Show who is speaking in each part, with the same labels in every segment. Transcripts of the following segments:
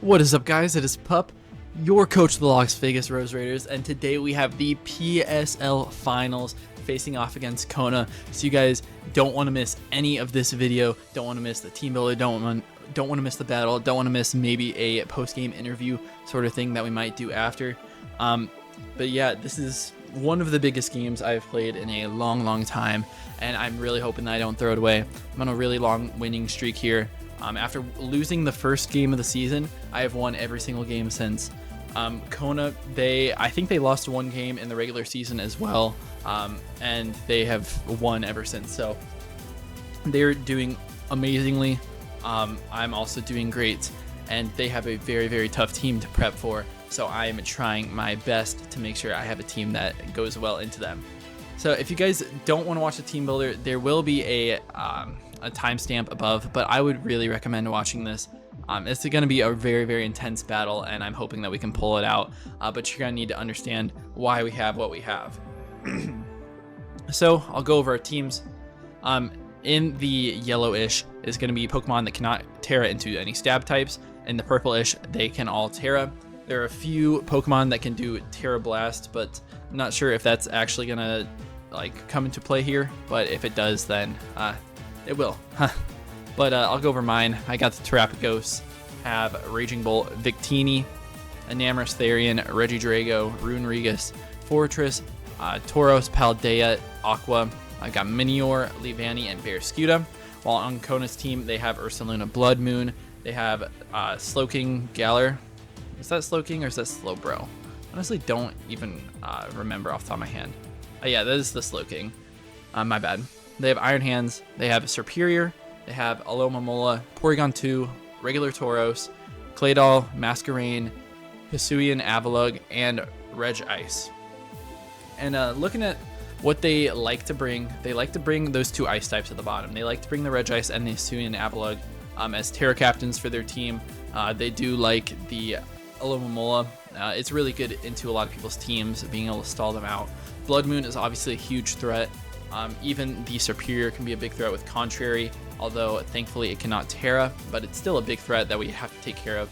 Speaker 1: What is up, guys? It is Pup, your coach of the Las Vegas Rose Raiders, and today we have the PSL Finals facing off against Kona. So you guys don't want to miss any of this video. Don't want to miss the team builder. Don't want to miss the battle. Don't want to miss maybe a post-game interview sort of thing that we might do after. But yeah, this is one of the biggest games I've played in a long time, and I'm really hoping that I don't throw it away. I'm on a really long winning streak here. After losing the first game of the season, I have won every single game since. Kona, I think they lost one game in the regular season as well, and they have won ever since. So they're doing amazingly. I'm also doing great, and they have a very tough team to prep for. So I am trying my best to make sure I have a team that goes well into them. So if you guys don't want to watch the team builder, there will be a timestamp above, but I would really recommend watching this. It's going to be a very intense battle, and I'm hoping that we can pull it out, but you're going to need to understand why we have what we have. So I'll go over our teams. In the yellowish is going to be Pokemon that cannot Terra into any stab types. In the purplish, they can all Terra. There are a few Pokemon that can do Terra Blast, but I'm not sure if that's actually going to come into play here, but if it does, then it will. But I'll go over mine. I got the Terrapagos, have Raging Bolt, Victini, Enamorous Therian, Regidrago, Runerigus, Fortress, Tauros, Paldea, Aqua. I got Minior, Leavanny, and Barrascuda. While on Kona's team, they have Ursaluna, Blood Moon. They have Slowking, Galar. Is that Slowking or is that Slowbro? Honestly, don't even remember off the top of my hand. Yeah, that is the Slowking. My bad. They have Iron Hands. They have Serperior. They have Alomomola, Porygon 2, Regular Tauros, Claydol, Masquerain, Hisuian Avalugg, and Regice. And looking at what they like to bring, they like to bring those two ice types at the bottom. They like to bring the Regice and the Hisuian Avalugg as Terra captains for their team. They do like the Alomomola. It's really good into a lot of people's teams, being able to stall them out. Blood Moon is obviously a huge threat. Even the Serperior can be a big threat with Contrary, although thankfully it cannot Terra, but it's still a big threat that we have to take care of.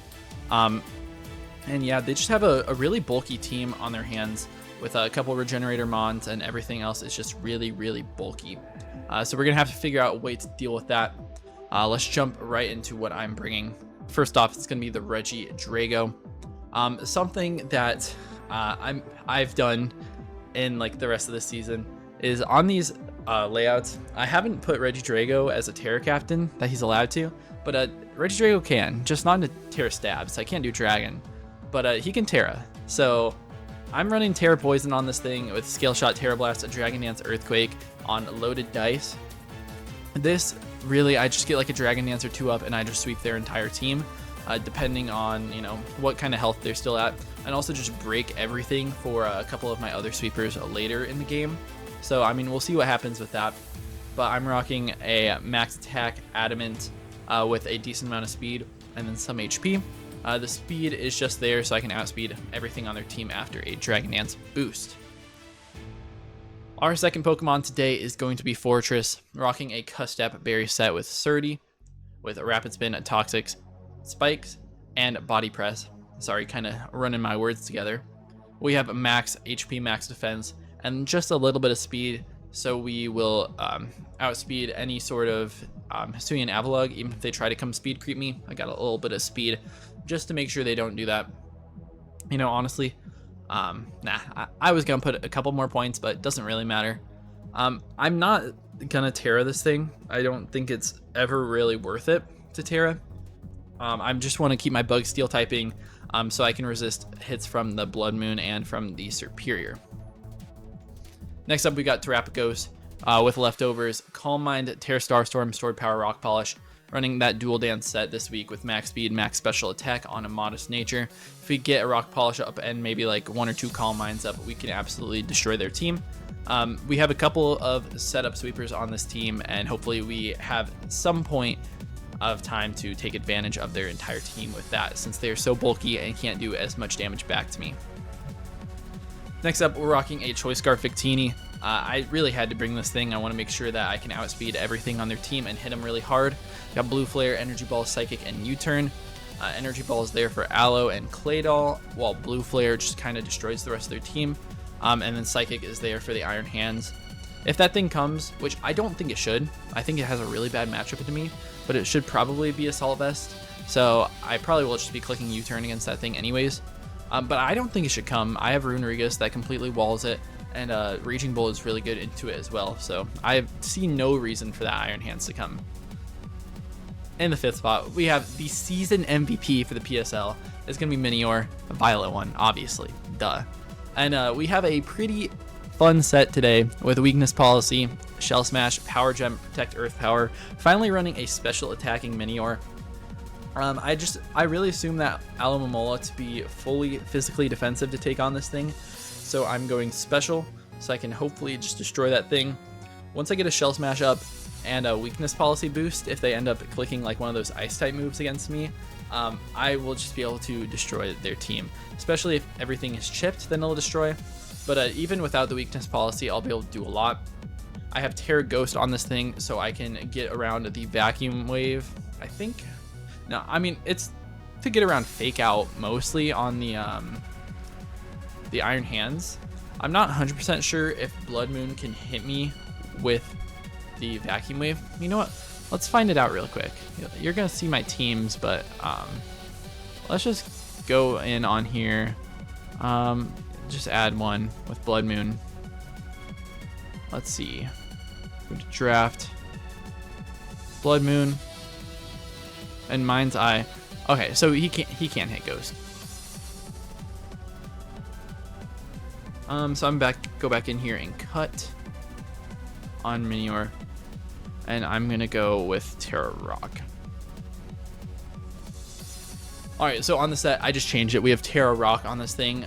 Speaker 1: And yeah, they just have a really bulky team on their hands with a couple Regenerator Mons, and everything else is just really bulky. So we're going to have to figure out a way to deal with that. Let's jump right into what I'm bringing. First off, it's going to be the Regidrago. Something that I've done in the rest of the season is on these layouts, I haven't put Regidrago as a Terra captain that he's allowed to, but Regidrago can, just not into Terra stabs. I can't do Dragon, but he can Terra. So I'm running Terra Poison on this thing with Scale Shot, Terra Blast, a Dragon Dance, Earthquake on loaded dice. This really, I just get a Dragon Dance or two up, and I just sweep their entire team, depending on what kind of health they're still at, and also just break everything for a couple of my other sweepers later in the game. So I mean, we'll see what happens with that. But I'm rocking a max attack Adamant with a decent amount of speed and then some HP. The speed is just there so I can outspeed everything on their team after a Dragon Dance boost. Our second Pokemon today is going to be Fortress, rocking a Custap Berry set with Surdy, with a Rapid Spin, Toxics, Spikes, and Body Press. Sorry, kind of running my words together. We have a max HP, max defense, and just a little bit of speed, so we will outspeed any sort of Hisuian Avalugg, even if they try to come speed creep me. I got a little bit of speed just to make sure they don't do that. Honestly, I was gonna put a couple more points, but it doesn't really matter. I'm not gonna Terra this thing. I don't think it's ever really worth it to Terra. I just want to keep my Bug Steel typing so I can resist hits from the Blood Moon and from the Serperior. Next up, we got Terrapagos with leftovers, Calm Mind, Terra Starstorm, Sword Power, Rock Polish, running that Dual Dance set this week with max speed, max special attack on a modest nature. If we get a Rock Polish up and maybe one or two Calm Minds up, we can absolutely destroy their team. We have a couple of setup sweepers on this team, and hopefully we have some point of time to take advantage of their entire team with that, since they are so bulky and can't do as much damage back to me. Next up, we're rocking a Choice Scarf Victini. I really had to bring this thing. I want to make sure that I can outspeed everything on their team and hit them really hard. Got Blue Flare, Energy Ball, Psychic, and U-Turn. Energy Ball is there for Aloe and Claydol, while Blue Flare just kind of destroys the rest of their team. And then Psychic is there for the Iron Hands. If that thing comes, which I don't think it should, I think it has a really bad matchup to me, but it should probably be Assault Vest. So I probably will just be clicking U-turn against that thing anyways. But I don't think it should come. I have Rune Regus that completely walls it, and Raging Bull is really good into it as well. So I see no reason for that Iron Hands to come. In the 5th spot, we have the season MVP for the PSL. It's going to be Minior, a Violet one, obviously. Duh. And we have a pretty fun set today with Weakness Policy, Shell Smash, Power Gem, Protect Earth Power, finally running a special attacking Minior. I really assume that Alomomola to be fully physically defensive to take on this thing. So I'm going special so I can hopefully just destroy that thing. Once I get a Shell Smash up and a Weakness Policy boost, if they end up clicking like one of those Ice type moves against me, I will just be able to destroy their team. Especially if everything is chipped, then it'll destroy. But even without the Weakness Policy, I'll be able to do a lot. I have Terra Ghost on this thing so I can get around the Vacuum Wave, I think. No, I mean, it's to get around Fake Out mostly on the Iron Hands. I'm not 100% sure if Blood Moon can hit me with the Vacuum Wave. You know what? Let's find it out real quick. You're going to see my teams, but let's just go in on here. Just add one with Blood Moon. Let's see. Go to draft. Blood Moon. And Mind's Eye. Okay, so he can't hit Ghost. So go back in here and cut on Minior. And I'm gonna go with Terra Rock. Alright, so on the set, I just changed it. We have Terra Rock on this thing.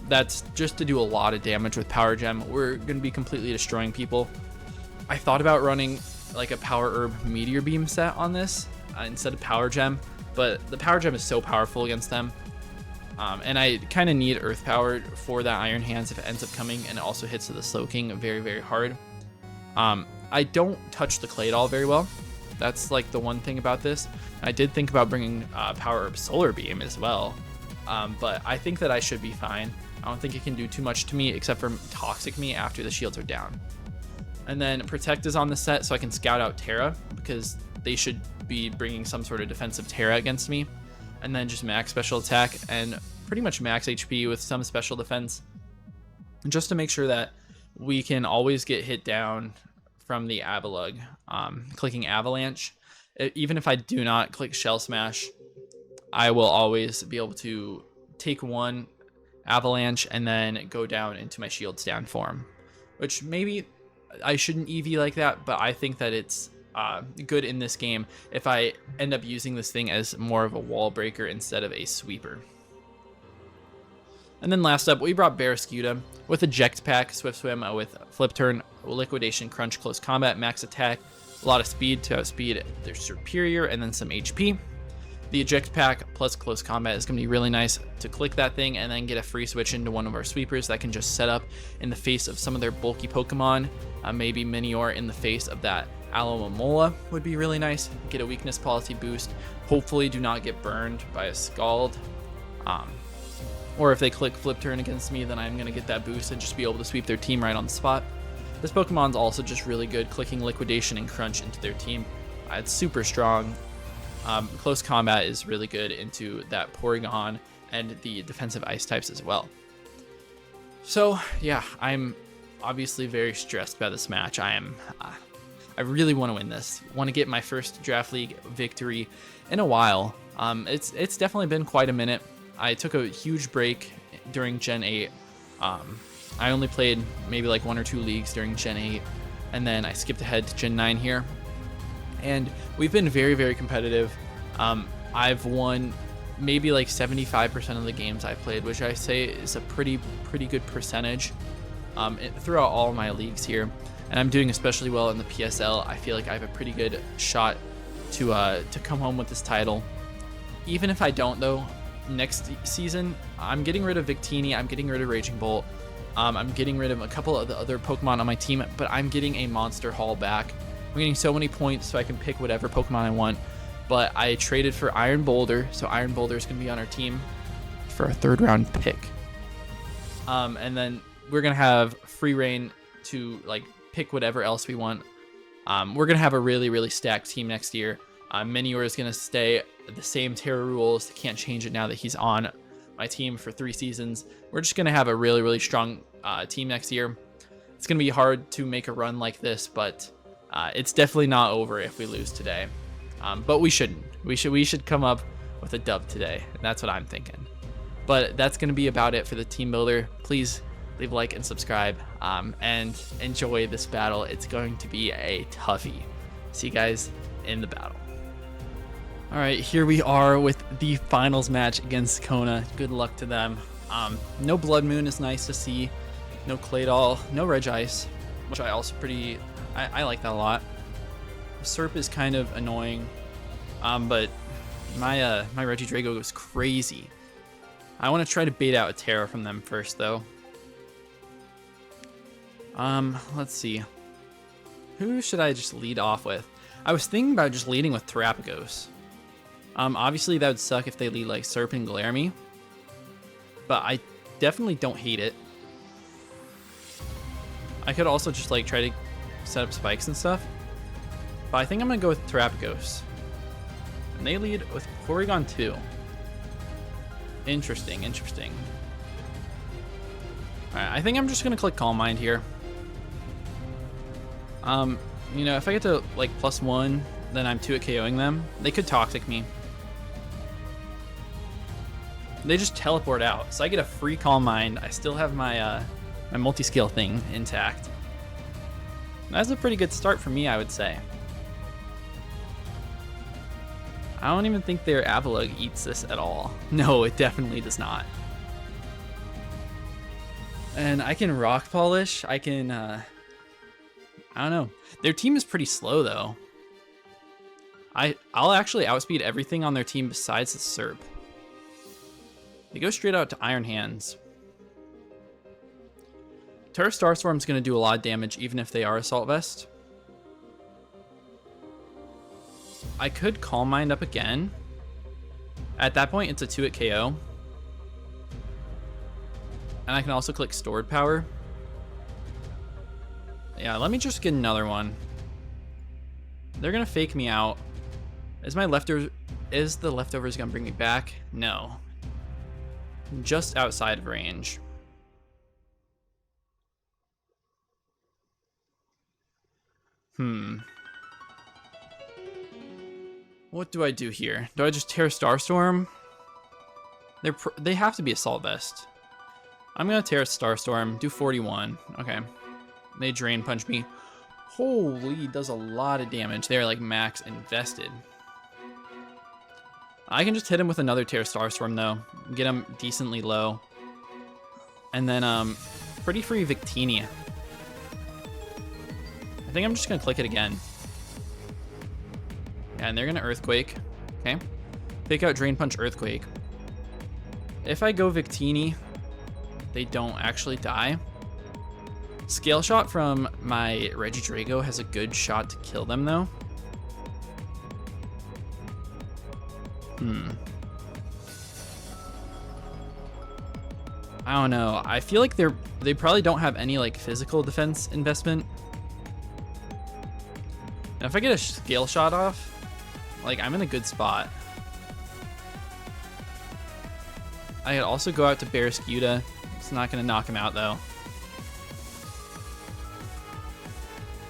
Speaker 1: That's just to do a lot of damage with Power Gem. We're gonna be completely destroying people. I thought about running like a Power Herb Meteor Beam set on this instead of Power Gem, but the Power Gem is so powerful against them. And I kind of need Earth Power for that Iron Hands if it ends up coming, and it also hits the Slow King very, very hard. I don't touch the Claydol very well. That's like the one thing about this. I did think about bringing Power Herb Solar Beam as well, but I think that I should be fine. I don't think it can do too much to me except for Toxic me after the shields are down. And then Protect is on the set so I can scout out Terra because they should be bringing some sort of defensive Terra against me. And then just max special attack and pretty much max HP with some special defense, just to make sure that we can always get hit down from the Avalugg. Clicking Avalanche, even if I do not click Shell Smash, I will always be able to take one Avalanche and then go down into my shield stand form, which maybe I shouldn't EV like that, but I think that it's good in this game if I end up using this thing as more of a wall breaker instead of a sweeper. And then last up, we brought Barraskewda with Eject Pack, Swift Swim with Flip Turn, Liquidation, Crunch, Close Combat, Max Attack, a lot of speed to outspeed their superior, and then some HP. The Eject Pack plus Close Combat is going to be really nice to click that thing and then get a free switch into one of our sweepers that can just set up in the face of some of their bulky Pokemon. Maybe Minior in the face of that Alomomola would be really nice. Get a Weakness Policy boost. Hopefully do not get burned by a Scald. Or if they click Flip Turn against me, then I'm going to get that boost and just be able to sweep their team right on the spot. This Pokemon's also just really good, clicking Liquidation and Crunch into their team. It's super strong. Close Combat is really good into that Porygon and the defensive Ice types as well. So yeah, I'm obviously very stressed by this match. I really want to win this. Want to get my first Draft League victory in a while. It's definitely been quite a minute. I took a huge break during Gen 8. I only played maybe like 1 or 2 leagues during Gen 8, and then I skipped ahead to Gen 9 here. And we've been very, very competitive. I've won maybe like 75% of the games I've played, which I say is a pretty good percentage throughout all my leagues here. And I'm doing especially well in the PSL. I feel like I have a pretty good shot to come home with this title. Even if I don't, though, next season, I'm getting rid of Victini, I'm getting rid of Raging Bolt, I'm getting rid of a couple of the other Pokemon on my team, but I'm getting a Monster Haul back. I'm getting so many points so I can pick whatever Pokemon I want. but I traded for Iron Boulder, so Iron Boulder is going to be on our team for a 3rd round pick. And then we're going to have free reign to like pick whatever else we want. We're going to have a really, really stacked team next year. Minior is going to stay the same Terra rules. Can't change it now that he's on my team for 3 seasons. We're just going to have a really, really strong team next year. It's going to be hard to make a run like this, but it's definitely not over if we lose today. But we shouldn't. We should come up with a dub today, and that's what I'm thinking. But that's going to be about it for the team builder. Please leave a like and subscribe, and enjoy this battle. It's going to be a toughie. See you guys in the battle. All right, here we are with the finals match against Kona. Good luck to them. No Blood Moon is nice to see. No Claydol, no Regice, which I also I like that a lot. Serp is kind of annoying, but my Regidrago goes crazy. I want to try to bait out a Terra from them first, though. Let's see. Who should I just lead off with? I was thinking about just leading with Terapagos. Obviously that would suck if they lead like Serp and Glairme, but I definitely don't hate it. I could also just like try to set up spikes and stuff, but I think I'm gonna go with Terapagos. And they lead with Porygon 2. Interesting. Alright, I think I'm just gonna click Calm Mind here. You know, if I get to like +1, then I'm 2 at KOing them. They could Toxic me. They just teleport out, so I get a free Calm Mind. I still have my my multi-scale thing intact. That's a pretty good start for me, I would say. I don't even think their Avalugg eats this at all. No, it definitely does not. And I can Rock Polish. I can, I don't know. Their team is pretty slow, though. I'll actually outspeed everything on their team besides the Serp. They go straight out to Iron Hands. Terra Starstorm is going to do a lot of damage even if they are Assault Vest. I could Calm Mind up again. At that point, it's a 2 at KO. And I can also click Stored Power. Yeah, let me just get another one. They're going to fake me out. Is the leftovers going to bring me back? No. Just outside of range. What do I do here? Do I just Terra Starstorm? They have to be Assault Vest. I'm gonna Terra Starstorm, do 41. Okay. They Drain Punch me. Holy, does a lot of damage. They're like max invested. I can just hit him with another Terra Starstorm though. Get him decently low. And then pretty free Victini. I think I'm just gonna click it again. Yeah, and they're gonna Earthquake. Okay. Pick out Drain Punch Earthquake. If I go Victini, they don't actually die. Scale Shot from my Regidrago has a good shot to kill them though. I don't know. I feel like they probably don't have any like physical defense investment. And if I get a Scale Shot off, like I'm in a good spot. I could also go out to Barraskewda. It's not gonna knock him out though.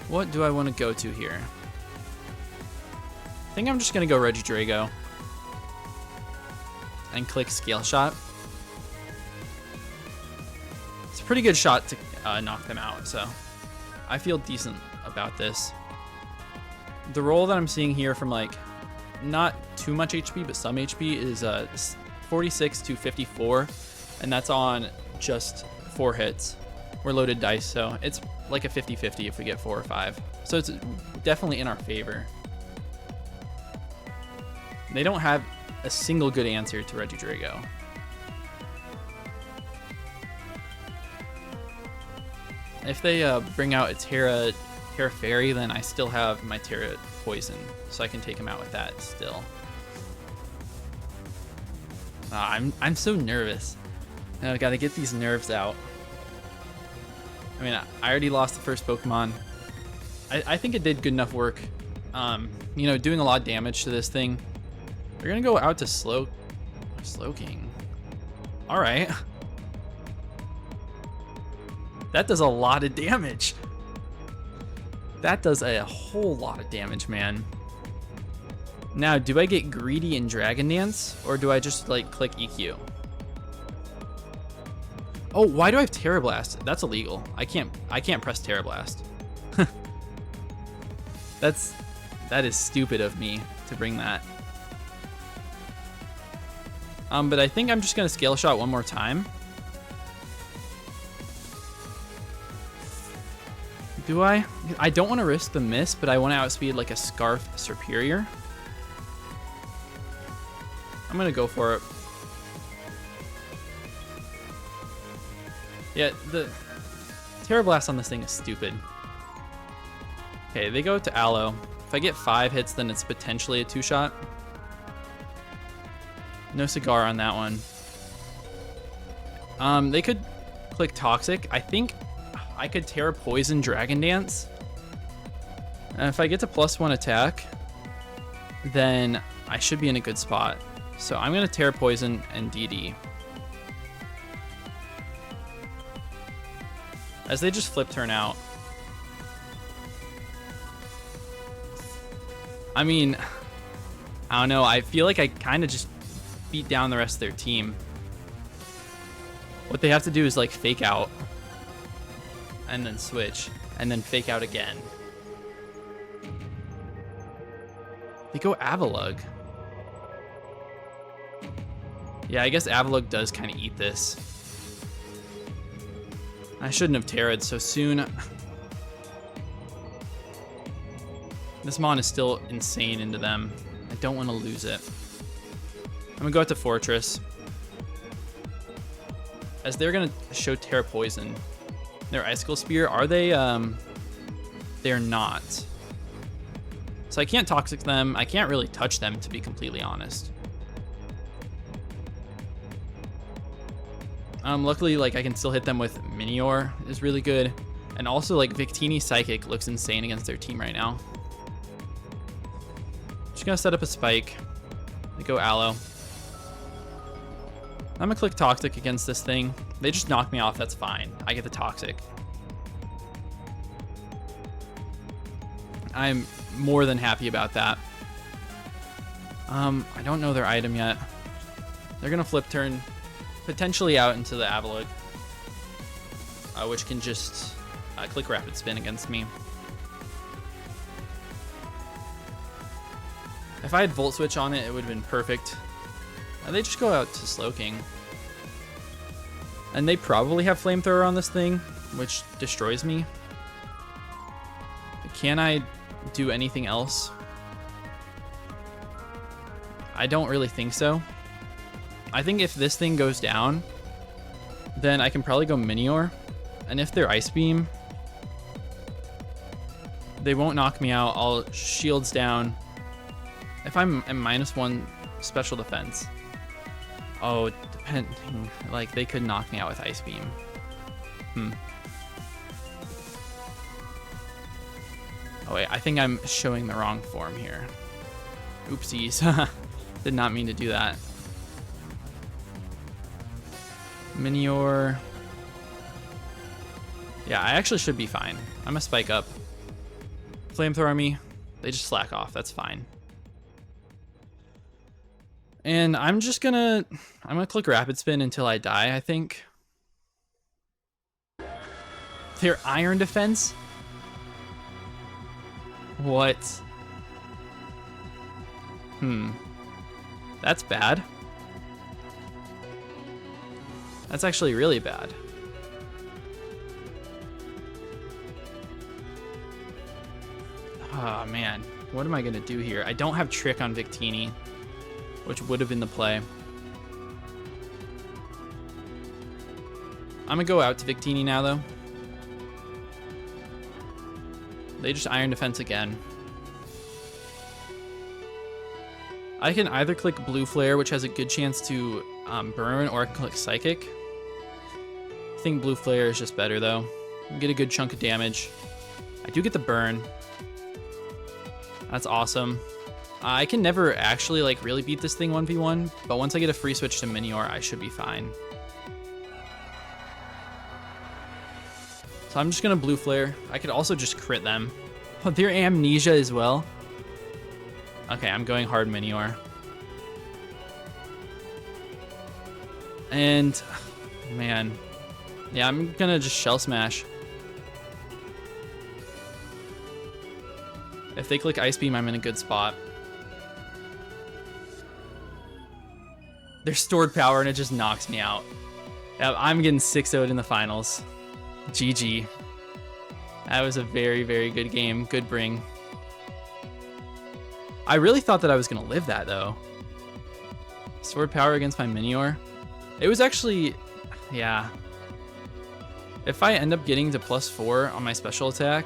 Speaker 1: What do I want to go to here? I think I'm just gonna go Regidrago and click Scale Shot. It's a pretty good shot to knock them out, so I feel decent about this. The roll that I'm seeing here from like not too much HP but some HP is 46 to 54, and that's on just 4 hits. We're loaded dice, so it's like a 50-50 if we get 4 or 5. So it's definitely in our favor. They don't have a single good answer to Regidrago. If they bring out a Terra Terra Fairy, then I still have my Terra Poison, so I can take him out with that still. I'm so nervous. Now I gotta get these nerves out. I mean, I already lost the first Pokemon. I think it did good enough work. You know, doing a lot of damage to this thing. We're gonna go out to Slowking. All right. That does a lot of damage. That does a whole lot of damage, man. Now, do I get greedy and Dragon Dance, or do I just like click EQ? Oh, why do I have Terra Blast? That's illegal. I can't press Terra Blast. That is stupid of me to bring that. But I think I'm just gonna Scale Shot one more time. Do I? I don't want to risk the miss, but I want to outspeed like a Scarf Superior. I'm gonna go for it. Yeah, the Terra Blast on this thing is stupid. Okay, they go to Aloe. If I get 5 hits, then it's potentially a 2-shot. No Cigar on that one. They could click Toxic. I think I could Terra Poison Dragon Dance. And if I get to +1 attack, then I should be in a good spot. So I'm gonna Terra Poison and DD. As they just flip turn out. I mean, I don't know. I feel like I kind of just beat down the rest of their team. What they have to do is like fake out and then switch and then fake out again. They go Avalugg. Yeah, I guess Avalugg does kind of eat this. I shouldn't have Terra'd so soon. This Mon is still insane into them. I don't want to lose it. I'm gonna go out to Fortress. As they're gonna show Terra Poison. Their Icicle Spear, are they? They're not. So I can't Toxic them. I can't really touch them, to be completely honest. Luckily, like I can still hit them with Minior is really good, and also like Victini Psychic looks insane against their team right now. Just gonna set up a Spike. They go Aloe. I'm gonna click Toxic against this thing. They just knock me off. That's fine. I get the Toxic. I'm more than happy about that. I don't know their item yet. They're gonna flip turn, potentially out into the Avalugg, which can just click Rapid Spin against me. If I had Volt Switch on it, it would have been perfect. They just go out to Slowking. And they probably have Flamethrower on this thing, which destroys me. Can I do anything else? I don't really think so. I think if this thing goes down, then I can probably go Minior. And if they're Ice Beam, they won't knock me out. I'll Shields down. If I'm at -1 special defense. Oh, depending. Like, they could knock me out with Ice Beam. Oh, wait. I think I'm showing the wrong form here. Oopsies. Did not mean to do that. Minior. Yeah, I actually should be fine. I'm gonna Spike up. Flamethrower me. They just slack off. That's fine. And I'm gonna click Rapid Spin until I die, I think. Their Iron Defense? What? That's bad. That's actually really bad. Oh man, what am I gonna do here? I don't have Trick on Victini, which would have been the play. I'm gonna go out to Victini now though. They just Iron Defense again. I can either click Blue Flare, which has a good chance to burn, or I can click Psychic. I think Blue Flare is just better, though. You get a good chunk of damage. I do get the burn. That's awesome. I can never actually like really beat this thing 1v1, but once I get a free switch to Minior, I should be fine. So I'm just gonna Blue Flare. I could also just crit them. Oh, they're Amnesia as well. Okay, I'm going hard Minior. And man, yeah, I'm gonna just Shell Smash. If they click Ice Beam, I'm in a good spot. They're stored power and it just knocks me out. Yeah, I'm getting 6-0'd in the finals. GG. That was a very, very good game. Good bring. I really thought that I was going to live that, though. Stored power against my Minior. It was actually... yeah. If I end up getting to +4 on my special attack,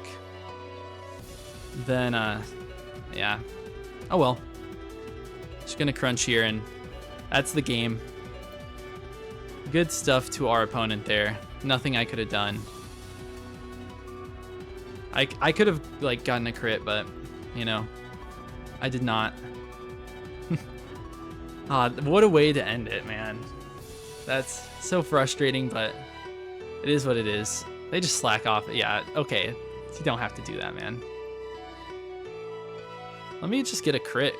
Speaker 1: then, yeah. Oh, well. Just going to crunch here, and that's the game. Good stuff to our opponent there. Nothing I could have done. I could have, like, gotten a crit, but, you know, I did not. What a way to end it, man. That's so frustrating, but it is what it is. They just slack off. Yeah, okay. You don't have to do that, man. Let me just get a crit.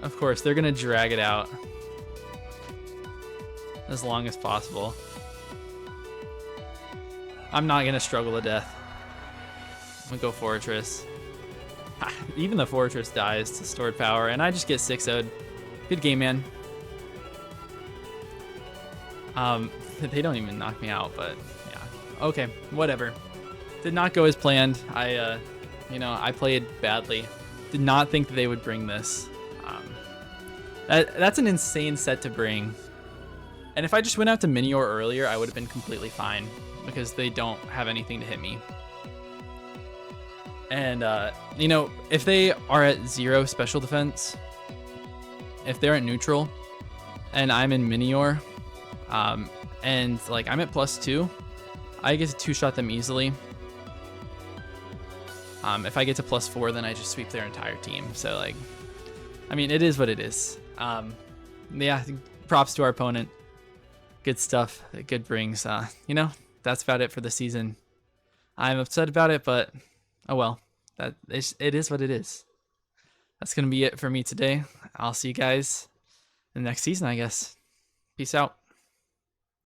Speaker 1: Of course, they're going to drag it out as long as possible. I'm not going to struggle to death. I'm going to go Fortress. Even the Fortress dies to stored power, and I just get 6-0'd. Good game, man. They don't even knock me out, but yeah. Okay, whatever. Did not go as planned. You know, I played badly. Did not think that they would bring this. That's an insane set to bring. And if I just went out to Minior earlier, I would have been completely fine because they don't have anything to hit me. And, you know, if they are at 0 special defense, if they're at neutral, and I'm in Minior, and, like, I'm at +2, I get to two-shot them easily. If I get to +4, then I just sweep their entire team. So, like, I mean, it is what it is. Yeah, props to our opponent. Good stuff. Good brings. You know, that's about it for the season. I'm upset about it, but oh well. It is what it is. That's going to be it for me today. I'll see you guys in the next season, I guess. Peace out.